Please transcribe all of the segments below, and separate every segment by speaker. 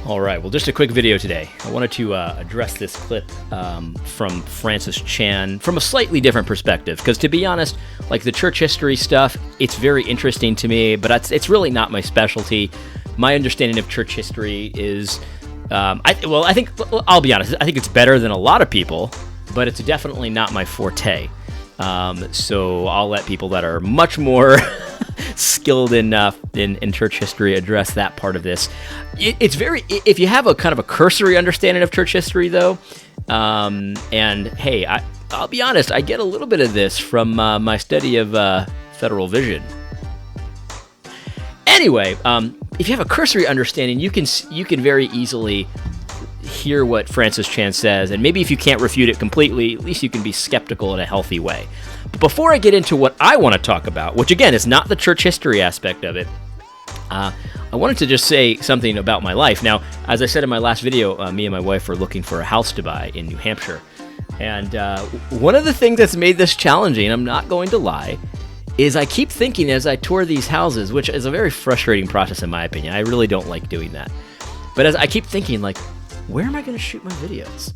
Speaker 1: All right, well, just a quick video today. I wanted to address this clip from Francis Chan from a slightly different perspective, because to be honest, like the church history stuff, it's very interesting to me, but it's really not my specialty. My understanding of church history is, I think, I'll be honest, I think it's better than a lot of people, but it's definitely not my forte. So I'll let people that are much more skilled enough in church history address that part of this. It's very, if you have a kind of a cursory understanding of church history though, and hey, I'll be honest, I get a little bit of this from my study of federal vision. Anyway, if you have a cursory understanding, you can very easily hear what Francis Chan says, and maybe if you can't refute it completely, at least you can be skeptical in a healthy way. But before I get into what I want to talk about, which again is not the church history aspect of it, I wanted to just say something about my life. Now, as I said in my last video, me and my wife are looking for a house to buy in New Hampshire. And one of the things that's made this challenging, I'm not going to lie, is I keep thinking as I tour these houses, which is a very frustrating process in my opinion. I really don't like doing that. But as I keep thinking, like, where am I going to shoot my videos?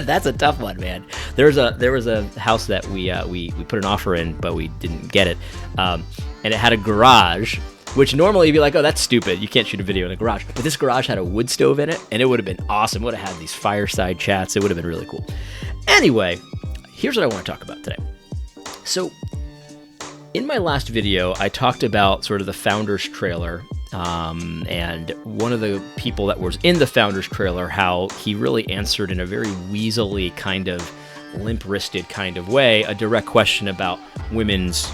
Speaker 1: That's a tough one, man. There was a house that we put an offer in, but we didn't get it, and it had a garage, which normally you'd be like, oh, that's stupid. You can't shoot a video in a garage. But this garage had a wood stove in it, and it would have been awesome. It would have had these fireside chats. It would have been really cool. Anyway, here's what I want to talk about today. So, in my last video, I talked about sort of the Founders trailer, and one of the people that was in the Founders trailer, how he really answered in a very weaselly kind of limp-wristed kind of way a direct question about women's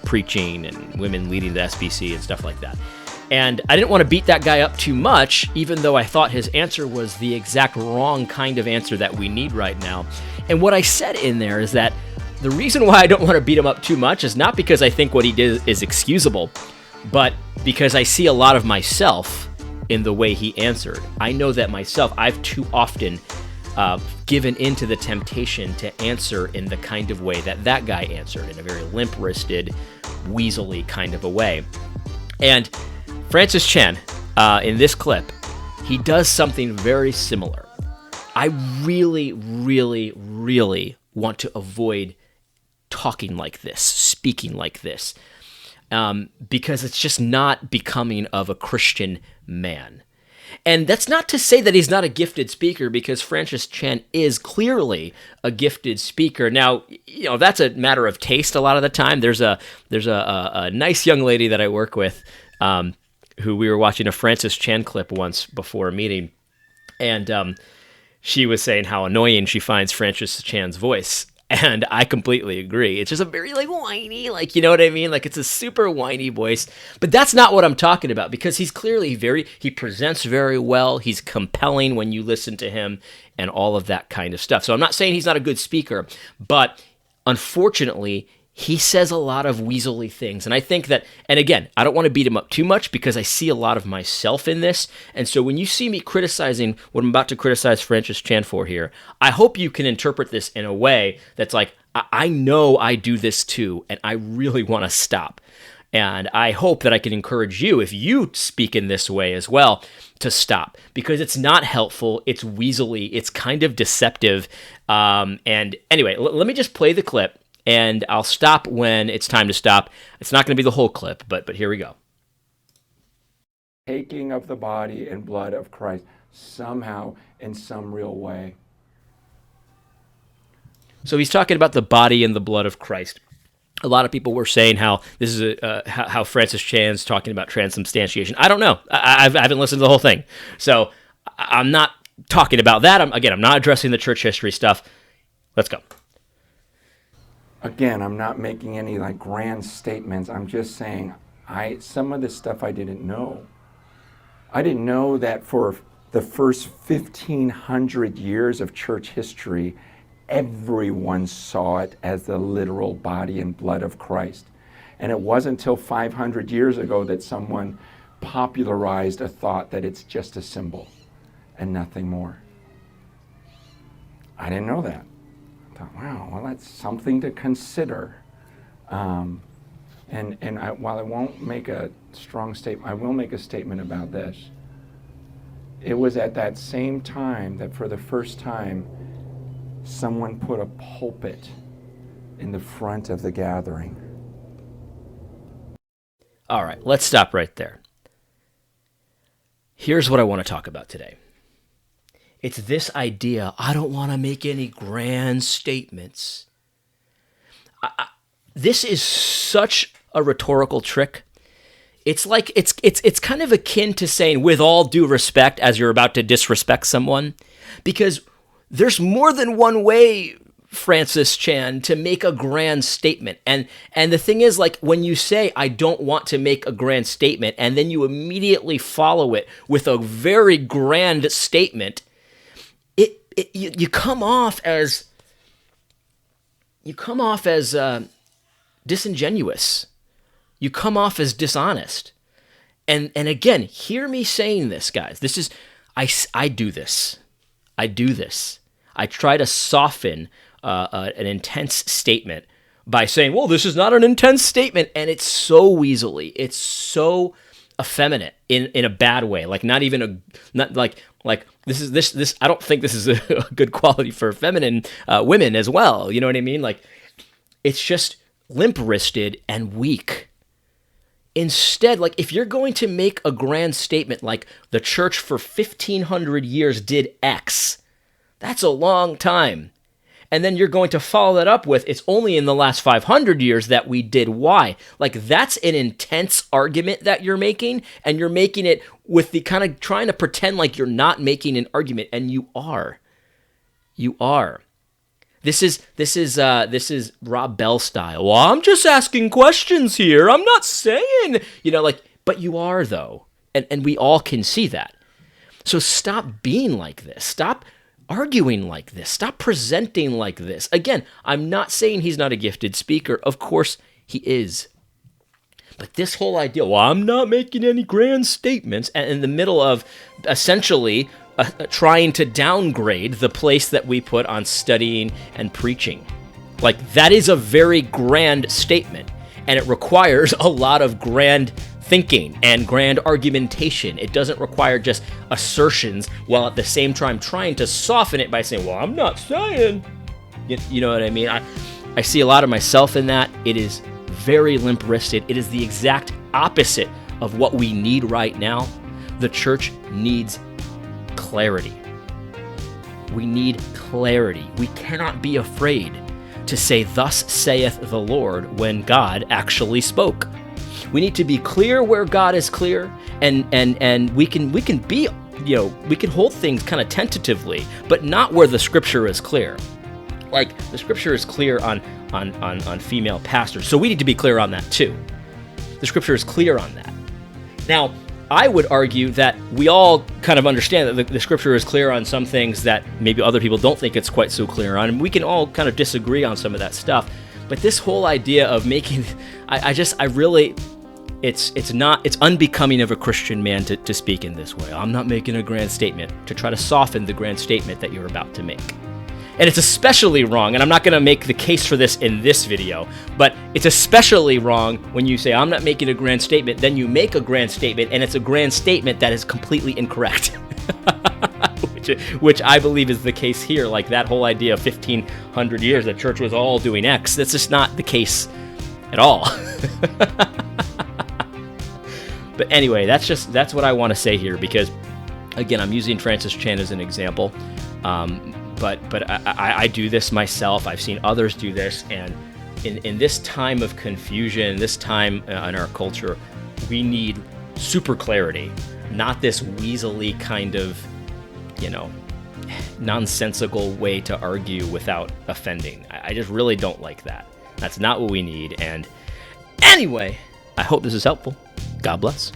Speaker 1: preaching and women leading the SBC and stuff like that. And I didn't want to beat that guy up too much, even though I thought his answer was the exact wrong kind of answer that we need right now. And what I said in there is that the reason why I don't want to beat him up too much is not because I think what he did is excusable, but because I see a lot of myself in the way he answered. I know that myself, I've too often given into the temptation to answer in the kind of way that that guy answered, in a very limp-wristed, weaselly kind of a way. And Francis Chan, in this clip, he does something very similar. I really, really, really want to avoid talking like this, speaking like this, because it's just not becoming of a Christian man. And that's not to say that he's not a gifted speaker, because Francis Chan is clearly a gifted speaker. Now, you know, that's a matter of taste a lot of the time. There's a nice young lady that I work with, who we were watching a Francis Chan clip once before a meeting, and she was saying how annoying she finds Francis Chan's voice. And I completely agree. It's just a very, like, whiny, like, you know what I mean? Like, it's a super whiny voice. But that's not what I'm talking about, because he's clearly he presents very well. He's compelling when you listen to him and all of that kind of stuff. So I'm not saying he's not a good speaker, but unfortunately, he says a lot of weaselly things. And I think that, and again, I don't want to beat him up too much, because I see a lot of myself in this. And so when you see me criticizing what I'm about to criticize Francis Chan for here, I hope you can interpret this in a way that's like, I know I do this too, and I really want to stop. And I hope that I can encourage you, if you speak in this way as well, to stop, because it's not helpful. It's weaselly. It's kind of deceptive. And anyway, let me just play the clip. And I'll stop when it's time to stop. It's not going to be the whole clip, but here we go.
Speaker 2: Taking of the body and blood of Christ somehow in some real way.
Speaker 1: So he's talking about the body and the blood of Christ. A lot of people were saying how this is how Francis Chan's talking about transubstantiation. I don't know. I haven't listened to the whole thing, so I'm not talking about that. I'm not addressing the church history stuff. Let's go.
Speaker 2: Again, I'm not making any like grand statements. I'm just saying some of this stuff I didn't know. I didn't know that for the first 1,500 years of church history, everyone saw it as the literal body and blood of Christ. And it wasn't until 500 years ago that someone popularized a thought that it's just a symbol and nothing more. I didn't know that. Wow, well, that's something to consider. While I won't make a strong statement, I will make a statement about this. It was at that same time that for the first time, someone put a pulpit in the front of the gathering.
Speaker 1: All right, let's stop right there. Here's what I want to talk about today. It's this idea, I don't want to make any grand statements. This is such a rhetorical trick. It's like it's kind of akin to saying, with all due respect, as you're about to disrespect someone, because there's more than one way, Francis Chan, to make a grand statement. And the thing is, like, when you say, I don't want to make a grand statement, and then you immediately follow it with a very grand statement, you come off as disingenuous. You come off as dishonest. And again, hear me saying this, guys. This is I do this. I do this. I try to soften an intense statement by saying, well, this is not an intense statement, and it's so weaselly. It's so effeminate in a bad way. Like not this. I don't think this is a good quality for feminine women as well. You know what I mean? Like, it's just limp-wristed and weak. Instead, like, if you're going to make a grand statement like the church for 1,500 years did X, that's a long time. And then you're going to follow that up with, it's only in the last 500 years that we did Y. Like, that's an intense argument that you're making, and you're making it with the kind of trying to pretend like you're not making an argument, and you are. You are. This is Rob Bell style. Well, I'm just asking questions here. I'm not saying, but you are, though. And we all can see that. So stop being like this. Stop arguing like this. Stop presenting like this. Again, I'm not saying he's not a gifted speaker. Of course he is. But this whole idea, well, I'm not making any grand statements, and in the middle of essentially trying to downgrade the place that we put on studying and preaching. Like, that is a very grand statement, and it requires a lot of grand thinking and grand argumentation. It doesn't require just assertions while at the same time trying to soften it by saying, well, I'm not saying. You know what I mean? I see a lot of myself in that. It is very limp-wristed. It is the exact opposite of what we need right now. The church needs clarity. We need clarity. We cannot be afraid to say, thus saith the Lord, when God actually spoke. We need to be clear where God is clear, and we can be, we can hold things kind of tentatively, but not where the scripture is clear. Like, the scripture is clear on female pastors, so we need to be clear on that too. The scripture is clear on that. Now, I would argue that we all kind of understand that the scripture is clear on some things that maybe other people don't think it's quite so clear on, and we can all kind of disagree on some of that stuff. But this whole idea of making, it's unbecoming of a Christian man to speak in this way. I'm not making a grand statement, to try to soften the grand statement that you're about to make. And it's especially wrong, and I'm not going to make the case for this in this video, but it's especially wrong when you say, I'm not making a grand statement, then you make a grand statement, and it's a grand statement that is completely incorrect. which I believe is the case here. Like, that whole idea of 1,500 years, the church was all doing X, that's just not the case at all. But anyway, that's what I want to say here, because, again, I'm using Francis Chan as an example. But I do this myself. I've seen others do this, and in this time of confusion, this time in our culture, we need super clarity, not this weaselly kind of, nonsensical way to argue without offending. I just really don't like that. That's not what we need. And anyway, I hope this is helpful. God bless.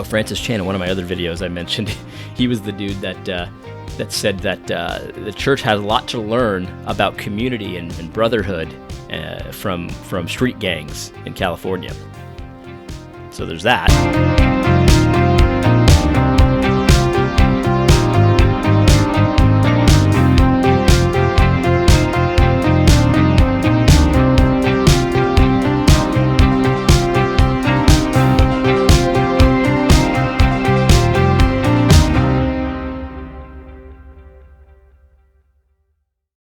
Speaker 1: Francis Chan, in one of my other videos I mentioned, he was the dude that said that the church has a lot to learn about community and brotherhood from street gangs in California. So there's that.